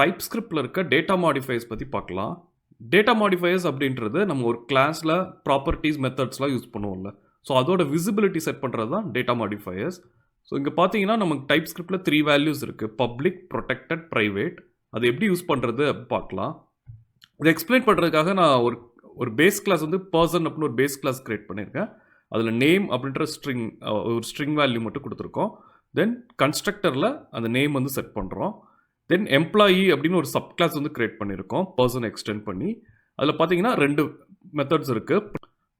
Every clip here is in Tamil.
TypeScriptல இருக்க டேட்டா மாடிஃபயர்ஸ் பற்றி பார்க்கலாம். டேட்டா மாடிஃபயர்ஸ் அப்படின்றது நம்ம ஒரு கிளாஸில் ப்ராப்பர்ட்டிஸ் மெத்தட்ஸ்லாம் யூஸ் பண்ணுவோம்ல. ஸோ அதோட விசிபிலிட்டி செட் பண்ணுறது தான் டேட்டா மாடிஃபயர்ஸ். ஸோ இங்கே பார்த்தீங்கன்னா நமக்கு TypeScriptல 3 வேல்யூஸ் இருக்குது: பப்ளிக், ப்ரொடெக்டட், ப்ரைவேட். அது எப்படி யூஸ் பண்ணுறது பார்க்கலாம். இதை எக்ஸ்பிளைன் பண்ணுறதுக்காக நான் ஒரு பேஸ் கிளாஸ் வந்து பர்சன் அப்படின்னு ஒரு பேஸ் கிளாஸ் கிரியேட் பண்ணியிருக்கேன். அதில் நேம் அப்படின்ற ஒரு ஸ்ட்ரிங் வேல்யூ மட்டும் கொடுத்துருக்கோம். தென் கன்ஸ்ட்ரக்டரில் அந்த நேம் வந்து செட் பண்ணுறோம். தென் எம்ப்ளாயி அப்படின்னு ஒரு சப் கிளாஸ் வந்து கிரியேட் பண்ணியிருக்கோம் பர்சன் எக்ஸ்டெண்ட் பண்ணி. அதில் பார்த்தீங்கன்னா 2 மெத்தட்ஸ் இருக்குது.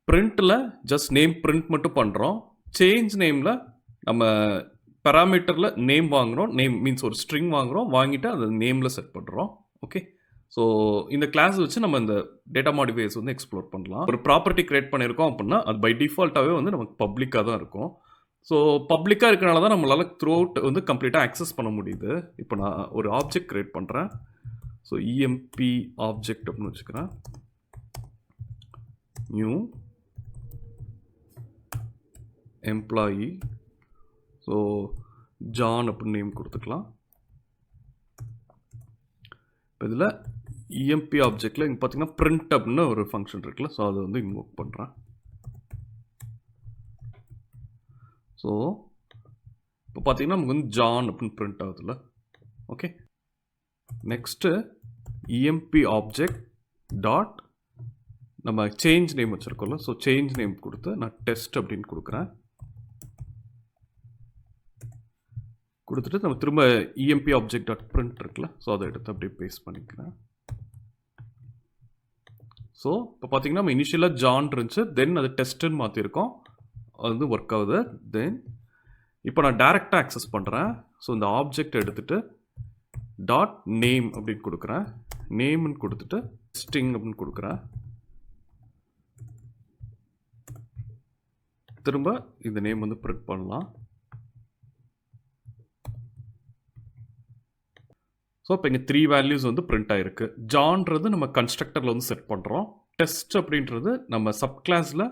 பிரிண்ட்டில் ஜஸ்ட் நேம் பிரிண்ட் மட்டும் பண்ணுறோம். சேஞ்ச் நேமில் நம்ம பேராமீட்டரில் நேம் வாங்குகிறோம். நேம் மீன்ஸ் ஒரு ஸ்ட்ரிங் வாங்குகிறோம், வாங்கிட்டு அதை நேமில் செட் பண்ணுறோம். ஓகே, ஸோ இந்த கிளாஸ் வச்சு நம்ம இந்த டேட்டா மாடிஃபயர்ஸ் வந்து எக்ஸ்ப்ளோர் பண்ணலாம். ஒரு ப்ராப்பர்ட்டி கிரியேட் பண்ணியிருக்கோம் அப்படின்னா அது பை டிஃபால்ட்டாகவே வந்து நமக்கு பப்ளிக்காக தான் இருக்கும். ஸோ பப்ளிக்காக இருக்கனால தான் நம்மளால் த்ரூ அவுட் வந்து கம்ப்ளீட்டாக ஆக்சஸ் பண்ண முடியுது. இப்போ நான் ஒரு ஆப்ஜெக்ட் கிரியேட் பண்ணுறேன். ஸோ இஎம்பி ஆப்ஜெக்ட் அப்படின்னு வச்சுக்கிறேன். New employee. ஸோ ஜான் அப்படின்னு நேம் கொடுத்துக்கலாம். இப்போ இதில் இஎம்பி ஆப்ஜெக்டில் இங்கே பார்த்தீங்கன்னா பிரிண்ட் அப்படின்னு ஒரு ஃபங்க்ஷன் இருக்குல்ல. ஸோ அதை வந்து இன்வோக் பண்ணுறேன். ஸோ இப்போ பார்த்தீங்கன்னா நமக்கு வந்து ஜான் அப்படின்னு பிரிண்ட் ஆகுதுல்ல. Okay, next EMP object dot நம்ம சேஞ்ச் நேம் வச்சுருக்கோம்ல. ஸோ சேஞ்ச் நேம் கொடுத்து நான் டெஸ்ட் அப்படின்னு கொடுக்குறேன். கொடுத்துட்டு நம்ம திரும்ப இஎம்பி ஆப்ஜெக்ட் டாட் பிரிண்ட் இருக்குல்ல. ஸோ அதை எடுத்து அப்படியே பேஸ்ட் பண்ணிக்கிறேன். ஸோ இப்போ பார்த்தீங்கன்னா நம்ம இனிஷியலாக ஜான் இருந்துச்சு, தென் அது டெஸ்ட்டுன்னு மாற்றிருக்கோம். அது வந்து ஒர்க் ஆகுது. தென் இப்போ நான் டைரெக்டாக ஆக்சஸ் பண்ணுறேன். ஸோ இந்த ஆப்ஜெக்ட் எடுத்துகிட்டு டாட் நேம் அப்படின்னு கொடுக்குறேன். நேம்னு கொடுத்துட்டு ஸ்ட்ரிங் அப்படின்னு கொடுக்குறேன். திரும்ப இந்த நேம் வந்து பிரிண்ட் பண்ணலாம். ஸோ இப்போ இங்கே 3 வேல்யூஸ் வந்து பிரிண்ட் ஆகிருக்கு. ஜான்றது நம்ம கன்ஸ்ட்ரக்டரில் வந்து செட் பண்ணுறோம். டெஸ்ட் அப்படின்றது நம்ம சப் கிளாஸில்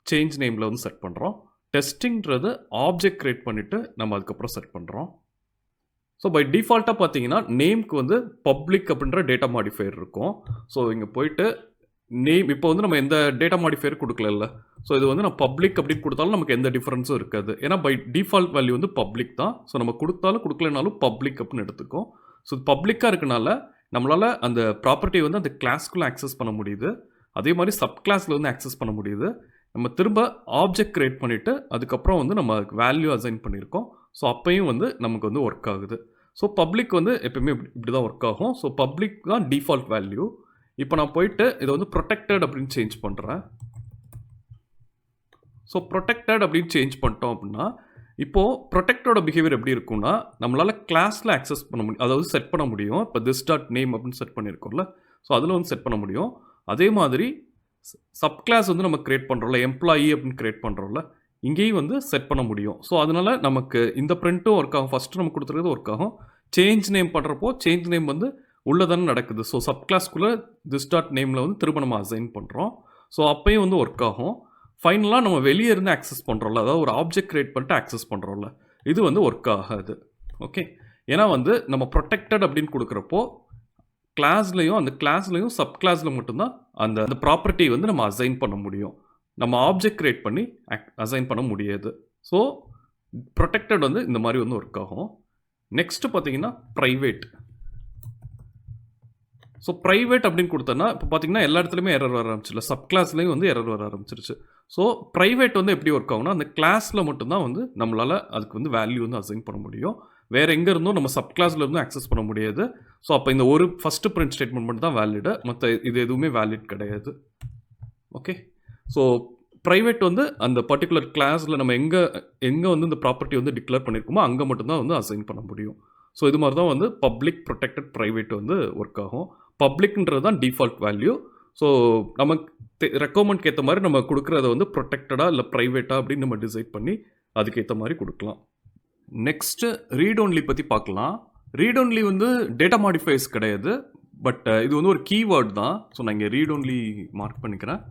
சேஞ்ச் நேமில் வந்து செட் பண்ணுறோம். டெஸ்டிங்கிறது ஆப்ஜெக்ட் கிரியேட் பண்ணிவிட்டு நம்ம அதுக்கப்புறம் செட் பண்ணுறோம். ஸோ பை டிஃபால்ட்டாக பார்த்தீங்கன்னா நேம்க்கு வந்து பப்ளிக் அப்படின்ற டேட்டா மாடிஃபயர் இருக்கும். ஸோ இங்கே போயிட்டு நேம் இப்போ வந்து நம்ம எந்த டேட்டா மாடிஃபயர் கொடுக்கல. ஸோ இது வந்து நான் பப்ளிக் அப்படின்னு கொடுத்தாலும் நமக்கு எந்த டிஃபரன்ஸும் இருக்காது. ஏன்னா பை டிஃபால்ட் வேல்யூ வந்து பப்ளிக் தான். ஸோ நம்ம கொடுத்தாலும் கொடுக்கலனாலும் பப்ளிக் அப்படின்னு எடுத்துக்கோம். ஸோ பப்ளிக்காக இருக்கனால நம்மளால் அந்த ப்ராப்பர்ட்டியை வந்து அந்த கிளாஸ்க்குள்ளே ஆக்சஸ் பண்ண முடியுது. அதே மாதிரி சப் கிளாஸில் வந்து ஆக்சஸ் பண்ண முடியுது. நம்ம திரும்ப ஆப்ஜெக்ட் கிரியேட் பண்ணிவிட்டு அதுக்கப்புறம் வந்து நம்ம வேல்யூ அசைன் பண்ணியிருக்கோம். ஸோ அப்பையும் வந்து நமக்கு வந்து ஒர்க் ஆகுது. ஸோ பப்ளிக் வந்து எப்பயுமே இப்படி தான் ஒர்க் ஆகும். ஸோ பப்ளிக் தான் டிஃபால்ட் வேல்யூ. இப்போ நான் போயிட்டு இதை வந்து ப்ரொடெக்டட் அப்படின்னு சேஞ்ச் பண்ணுறேன். ஸோ ப்ரொடெக்டட் அப்படின்னு சேஞ்ச் பண்ணிட்டோம் அப்படின்னா இப்போது ப்ரொடெக்டோட பிஹேவியர் எப்படி இருக்கும்னா நம்மளால் கிளாஸில் ஆக்சஸ் பண்ண முடியும், அதாவது செட் பண்ண முடியும். இப்போ திஸ் டாட் நேம் அப்படின்னு செட் பண்ணியிருக்கோம்ல. ஸோ அதில் வந்து செட் பண்ண முடியும். அதே மாதிரி சப் கிளாஸ் வந்து நம்ம கிரியேட் பண்ணுறோம்ல, எம்ப்ளாயி அப்படின்னு கிரியேட் பண்ணுறோம்ல, இங்கேயும் வந்து செட் பண்ண முடியும். ஸோ அதனால் நமக்கு இந்த பிரிண்ட்டும் ஒர்க் ஆகும். ஃபஸ்ட்டு நம்ம கொடுத்துருக்கிறது ஒர்க் ஆகும். சேஞ்ச் நேம் பண்ணுறப்போ சேஞ்ச் நேம் வந்து உள்ளே தானே நடக்குது. ஸோ சப் கிளாஸ்க்குள்ளே திஸ் டாட் நேமில் வந்து திரும்ப நம்ம அசைன் பண்ணுறோம். ஸோ அப்பையும் வந்து ஒர்க் ஆகும். ஃபைனலாக நம்ம வெளியே இருந்து ஆக்சஸ் பண்ணுறோம்ல, அதாவது ஒரு ஆப்ஜெக்ட் கிரியேட் பண்ணிட்டு ஆக்சஸ் பண்ணுறோம்ல, இது வந்து ஒர்க் ஆகாது. ஓகே, ஏன்னா வந்து நம்ம ப்ரொடெக்டட் அப்படின்னு கொடுக்குறப்போ கிளாஸ்லையும் அந்த கிளாஸ்லையும் சப் கிளாஸில் மட்டும்தான் அந்த ப்ராப்பர்ட்டி வந்து நம்ம அசைன் பண்ண முடியும். நம்ம ஆப்ஜெக்ட் கிரியேட் பண்ணி அசைன் பண்ண முடியாது. ஸோ ப்ரொடெக்டட் வந்து இந்த மாதிரி வந்து ஒர்க் ஆகும். நெக்ஸ்ட்டு பார்த்தீங்கன்னா ப்ரைவேட். ஸோ ப்ரைவேட் அப்படின்னு கொடுத்தோன்னா இப்போ பார்த்தீங்கன்னா எல்லா இடத்துலையுமே எரர் வர ஆரம்பிச்சில்ல, சப் கிளாஸ்லேயும் வந்து எரர் வர ஆரம்பிச்சிருச்சு. ஸோ ப்ரைவேட் வந்து எப்படி ஒர்க் ஆகும்னா அந்த கிளாஸில் மட்டும்தான் வந்து நம்மளால் அதுக்கு வந்து வேல்யூ வந்து அசைன் பண்ண முடியும். வேறு எங்கே இருந்தும் நம்ம சப் கிளாஸில் இருந்தும் ஆக்சஸ் பண்ண முடியாது. ஸோ அப்போ இந்த ஒரு ஃபஸ்ட்டு பிரிண்ட் ஸ்டேட்மெண்ட் மட்டும் தான் வேலிடு, மற்ற இது எதுவுமே வேலிட் கிடையாது. ஓகே, ஸோ ப்ரைவேட் வந்து அந்த பர்டிகுலர் கிளாஸில் நம்ம எங்கே வந்து இந்த ப்ராப்பர்ட்டி வந்து டிக்ளேர் பண்ணியிருக்கோமோ அங்கே மட்டும்தான் வந்து அசைன் பண்ண முடியும். ஸோ இது மாதிரி தான் வந்து பப்ளிக், ப்ரொடெக்டட், ப்ரைவேட் வந்து ஒர்க் ஆகும். பப்ளிக்ன்றது தான் டிஃபால்ட் வேல்யூ. ஸோ நமக்கு ரெக்குவயர்மெண்ட்க்கு ஏற்ற மாதிரி நம்ம கொடுக்குறத வந்து ப்ரொடெக்டடாக இல்லை ப்ரைவேட்டாக அப்படின்னு நம்ம டிசைட் பண்ணி அதுக்கேற்ற மாதிரி கொடுக்கலாம். நெக்ஸ்ட்டு readonly பற்றி பார்க்கலாம். readonly வந்து டேட்டா மாடிஃபயர்ஸ் கிடையாது, பட் இது வந்து ஒரு கீவேர்ட் தான். ஸோ நான் இங்கே readonly மார்க் பண்ணிக்கிறேன்.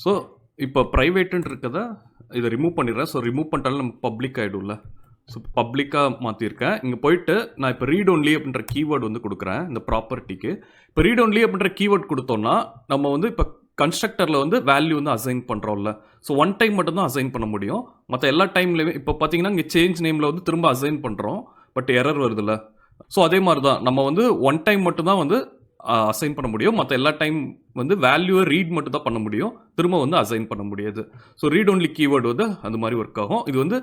ஸோ இப்போ ப்ரைவேட்டுன்னு இருக்கதை இதை ரிமூவ் பண்ணிடுறேன். ஸோ ரிமூவ் பண்ணிட்டாலும் நமக்கு பப்ளிக் ஆகிடும்ல. ஸோ பப்ளிக்காக மாற்றிருக்கேன். இங்கே போயிட்டு நான் இப்போ ரீட் ஒன்லி அப்படின்ற கீவேர்டு வந்து கொடுக்குறேன் இந்த ப்ராப்பர்ட்டிக்கு. இப்போ ரீட் ஒன்லி அப்படின்ற கீவேர்ட் கொடுத்தோம்னா நம்ம வந்து இப்போ கன்ஸ்ட்ரக்டரில் வந்து வேல்யூ வந்து அசைன் பண்ணுறோம்ல. ஸோ ஒன் டைம் மட்டும் தான் அசைன் பண்ண முடியும். மற்ற எல்லா டைம்லேயுமே இப்போ பார்த்தீங்கன்னா இங்கே சேஞ்ச் நேமில் வந்து திரும்ப அசைன் பண்ணுறோம், பட் எரர் வருதுல்ல. ஸோ அதே மாதிரி தான் நம்ம வந்து ஒன் டைம் மட்டும் தான் வந்து அசைன் பண்ண முடியும். மற்ற எல்லா டைம் வந்து வேல்யூவை ரீட் மட்டும் தான் பண்ண முடியும், திரும்ப வந்து அசைன் பண்ண முடியாது. ஸோ ரீட் ஒன்லி கீவேர்டு வந்து அந்த மாதிரி ஒர்க் ஆகும். இது வந்து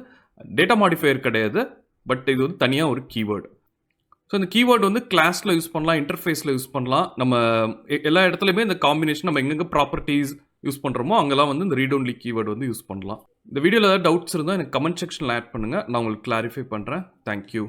டேட்டா மாடிஃபையர் கிடையாது, பட் இது வந்து தனியாக ஒரு கீவேர்டு. ஸோ இந்த கீவேர்டு வந்து கிளாஸில் யூஸ் பண்ணலாம், இன்டர்ஃபேஸில் யூஸ் பண்ணலாம். நம்ம எல்லா இடத்துலையுமே இந்த காம்பினேஷன் நம்ம எங்கெங்கே ப்ராப்பர்ட்டிஸ் யூஸ் பண்ணுறோமோ அங்கெல்லாம் வந்து இந்த ரீட் ஒன்லி கீவேர்டு வந்து யூஸ் பண்ணலாம். இந்த வீடியோவில் ஏதாவது டவுட்ஸ் இருந்தால் எனக்கு கமெண்ட் செக்ஷனில் ஆட் பண்ணுங்கள், நான் உங்களுக்கு கிளாரிஃபை பண்ணுறேன். தேங்க்யூ.